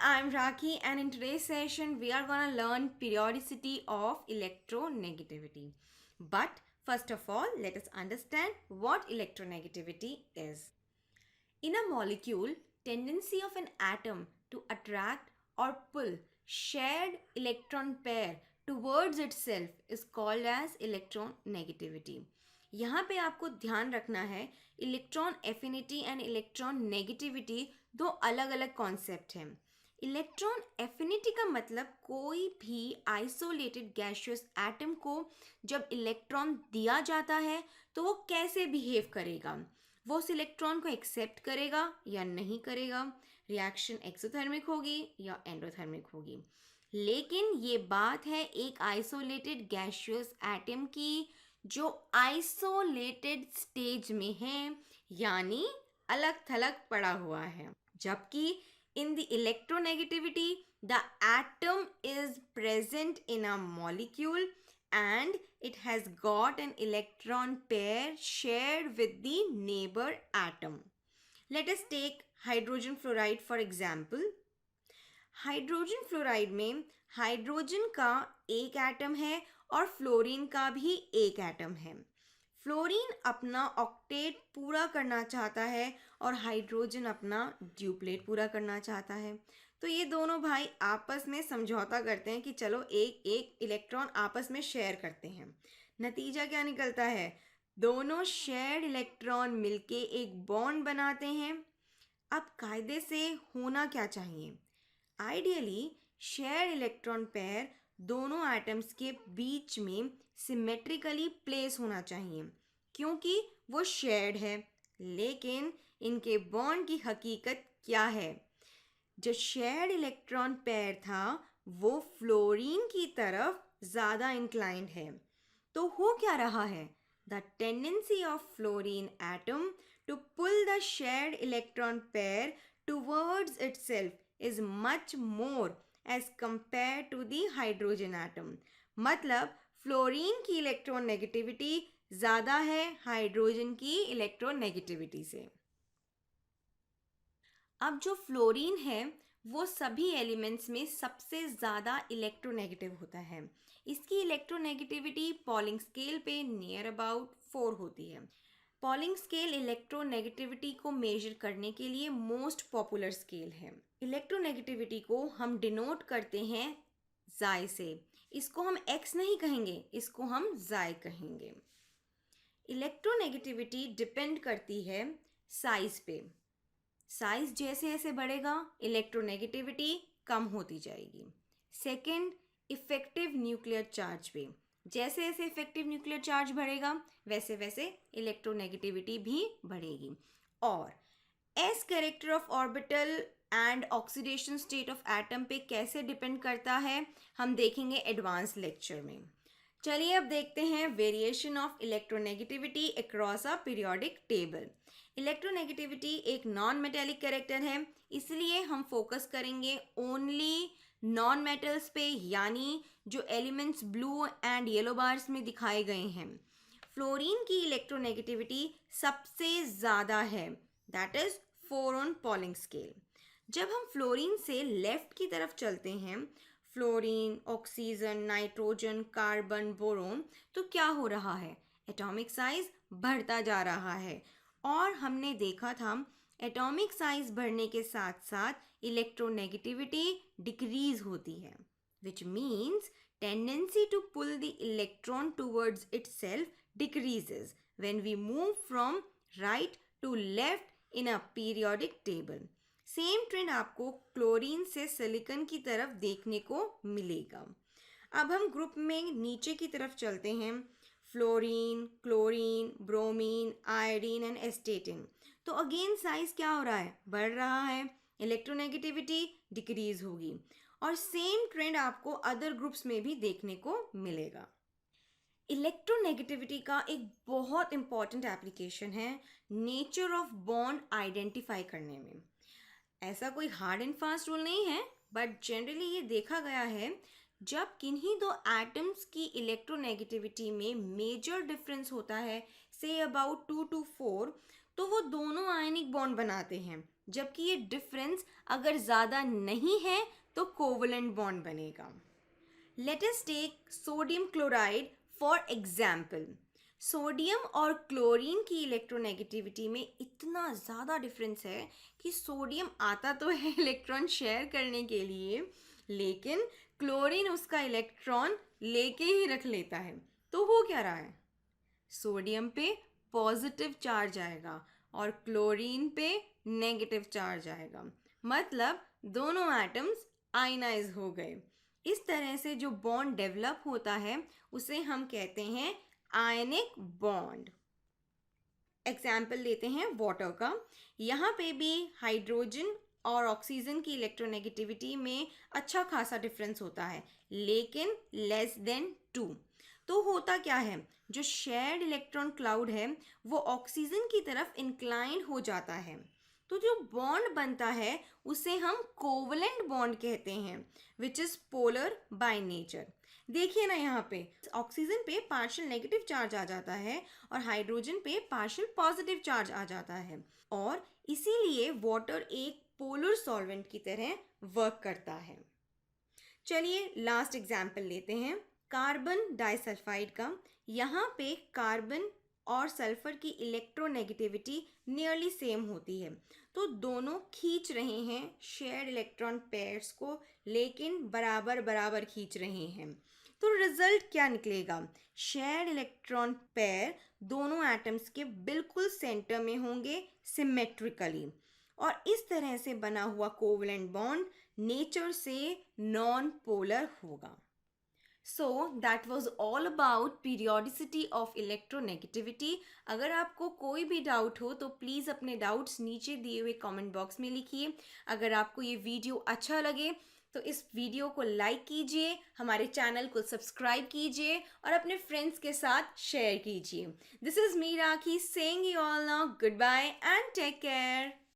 I'm Raki, and in today's session, we are going to learn periodicity of electronegativity. But first of all, let us understand what electronegativity is. In a molecule, tendency of an atom to attract or pull shared electron pair towards itself is called as electronegativity. यहाँ पे आपको ध्यान रखना है, electron affinity and electron negativity दो अलग अलग concept हैं. इलेक्ट्रॉन एफिनिटी का मतलब कोई भी आइसोलेटेड गैसियस एटम को जब इलेक्ट्रॉन दिया जाता है तो वो कैसे बिहेव करेगा, वो उस इलेक्ट्रॉन को एक्सेप्ट करेगा या नहीं करेगा, रिएक्शन एक्सोथर्मिक होगी या एंडोथर्मिक होगी. लेकिन ये बात है एक आइसोलेटेड गैसियस एटम की जो आइसोलेटेड स्टेज में है, यानी अलग थलग पड़ा हुआ है. जबकि in the electronegativity, the atom is present in a molecule and it has got an electron pair shared with the neighbor atom. Let us take hydrogen fluoride for example. Hydrogen fluoride में hydrogen का एक atom है और fluorine का भी एक atom है. Fluorine अपना ऑक्टेट पूरा करना चाहता है और हाइड्रोजन अपना ड्यूप्लेट पूरा करना चाहता है. तो ये दोनों भाई आपस में समझौता करते हैं कि चलो एक एक इलेक्ट्रॉन आपस में शेयर करते हैं. नतीजा क्या निकलता है? दोनों शेयर्ड इलेक्ट्रॉन मिलके एक बॉन्ड बनाते हैं. अब कायदे से होना क्या चाहिए? आइडियली शेयर इलेक्ट्रॉन पेयर दोनों एटम्स के बीच में सिमेट्रिकली प्लेस होना चाहिए क्योंकि वो शेयर्ड है. लेकिन इनके बॉन्ड की हकीकत क्या है? जो शेयर्ड इलेक्ट्रॉन पेयर था वो फ्लोरीन की तरफ ज़्यादा इंक्लाइंड है. तो हो क्या रहा है? The tendency of fluorine atom to pull the shared electron pair towards itself is much more as compared to the hydrogen atom. मतलब फ्लोरीन की इलेक्ट्रॉन नेगेटिविटी ज़्यादा है हाइड्रोजन की इलेक्ट्रॉन नेगेटिविटी से. अब जो फ्लोरीन है वो सभी एलिमेंट्स में सबसे ज़्यादा इलेक्ट्रोनेगेटिव होता है. इसकी इलेक्ट्रोनेगेटिविटी पॉलिंग स्केल पे नियर अबाउट 4 होती है. पॉलिंग स्केल इलेक्ट्रोनेगेटिविटी को मेजर करने के लिए मोस्ट पॉपुलर स्केल है. इलेक्ट्रोनेगेटिविटी को हम डिनोट करते हैं ज़ाई से. इसको हम एक्स नहीं कहेंगे, इसको हम ज़ाई कहेंगे. इलेक्ट्रोनेगेटिविटी डिपेंड करती है साइज पे. साइज जैसे जैसे बढ़ेगा इलेक्ट्रोनेगेटिविटी कम होती जाएगी. सेकंड, इफेक्टिव न्यूक्लियर चार्ज पे. जैसे जैसे इफेक्टिव न्यूक्लियर चार्ज बढ़ेगा वैसे वैसे इलेक्ट्रोनेगेटिविटी भी बढ़ेगी. और S character of orbital and oxidation state of atom पे कैसे डिपेंड करता है हम देखेंगे एडवांस लेक्चर में. चलिए अब देखते हैं variation of electronegativity across a periodic table. Electronegativity एक नॉन मेटेलिक कैरेक्टर है, इसलिए हम फोकस करेंगे ओनली नॉन मेटल्स पे, यानी जो elements blue and yellow bars में दिखाए गए हैं. फ्लोरीन की इलेक्ट्रोनेगेटिविटी सबसे ज़्यादा है, that is 4 on polling scale. जब हम फ्लोरीन से लेफ्ट की तरफ चलते हैं, fluorine, oxygen, nitrogen, carbon, boron, तो क्या हो रहा है? एटॉमिक साइज बढ़ता जा रहा है. और हमने देखा था एटॉमिक साइज बढ़ने के साथ साथ इलेक्ट्रोनेगेटिविटी डिक्रीज होती है, which means tendency to pull the electron towards itself decreases when we move from right to left in a periodic table. Same trend आपको क्लोरीन से सिलिकॉन की तरफ देखने को मिलेगा. अब हम ग्रुप में नीचे की तरफ चलते हैं. Fluorine, chlorine, bromine, iodine and एस्टेटिन. तो अगेन साइज क्या हो रहा है? बढ़ रहा है. इलेक्ट्रोनेगेटिविटी डिक्रीज होगी. और सेम ट्रेंड आपको अदर ग्रुप्स में भी देखने को मिलेगा. इलेक्ट्रोनेगेटिविटी का एक बहुत इंपॉर्टेंट एप्लीकेशन है नेचर ऑफ बॉन्ड आइडेंटिफाई करने में. ऐसा कोई हार्ड एंड फास्ट रूल नहीं है, बट जनरली ये देखा गया है जब किन्हीं दो एटम्स की इलेक्ट्रोनेगेटिविटी में मेजर डिफरेंस होता है, से अबाउट 2 to 4, तो वो दोनों आयनिक बॉन्ड बनाते हैं. जबकि ये डिफरेंस अगर ज़्यादा नहीं है तो कोवलेंट बॉन्ड बनेगा. Let us take sodium chloride for example. Sodium और क्लोरीन की इलेक्ट्रोनेगेटिविटी में इतना ज़्यादा डिफरेंस है कि सोडियम आता तो है इलेक्ट्रॉन शेयर करने के लिए, लेकिन क्लोरीन उसका इलेक्ट्रॉन लेके ही रख लेता है. तो हो क्या रहा है? सोडियम पे पॉजिटिव चार्ज आएगा और क्लोरीन पे नेगेटिव चार्ज आएगा. मतलब दोनों एटम्स आयनाइज हो गए. इस तरह से जो बॉन्ड डेवलप होता है उसे हम कहते हैं आयनिक बॉन्ड. एग्जाम्पल लेते हैं वाटर का. यहाँ पे भी हाइड्रोजन और ऑक्सीजन की इलेक्ट्रोनेगेटिविटी में अच्छा खासा डिफरेंस होता है, लेकिन लेस देन 2. तो होता क्या है, जो शेयर्ड इलेक्ट्रॉन क्लाउड है वो ऑक्सीजन की तरफ इंक्लाइंड हो जाता है. तो जो बॉन्ड बनता है उसे हम कोवलेंट बॉन्ड कहते हैं, which is polar by nature. देखिए ना, यहाँ पे ऑक्सीजन पे पार्शियल नेगेटिव चार्ज आ जाता है और हाइड्रोजन पे पार्शियल पॉजिटिव चार्ज आ जाता है, और इसीलिए वाटर एक पोलर सॉल्वेंट की तरह वर्क करता है. चलिए लास्ट एग्जाम्पल लेते हैं कार्बन डाइसल्फाइड का. यहाँ पे कार्बन और सल्फर की इलेक्ट्रोनेगेटिविटी नियरली सेम होती है. तो दोनों खींच रहे हैं शेयर्ड इलेक्ट्रॉन पेयर्स को, लेकिन बराबर बराबर खींच रहे हैं. तो रिजल्ट क्या निकलेगा? शेयर्ड इलेक्ट्रॉन पेयर दोनों एटम्स के बिल्कुल सेंटर में होंगे सिमेट्रिकली, और इस तरह से बना हुआ कोवलेंट बॉन्ड नेचर से नॉन पोलर होगा. So that was all about periodicity of electronegativity. अगर आपको कोई भी डाउट हो तो प्लीज़ अपने डाउट्स नीचे दिए हुए कमेंट बॉक्स में लिखिए. अगर आपको ये वीडियो अच्छा लगे तो इस वीडियो को लाइक कीजिए, हमारे चैनल को सब्सक्राइब कीजिए और अपने फ्रेंड्स के साथ शेयर कीजिए. This is me Rakhi saying you all now goodbye and take care.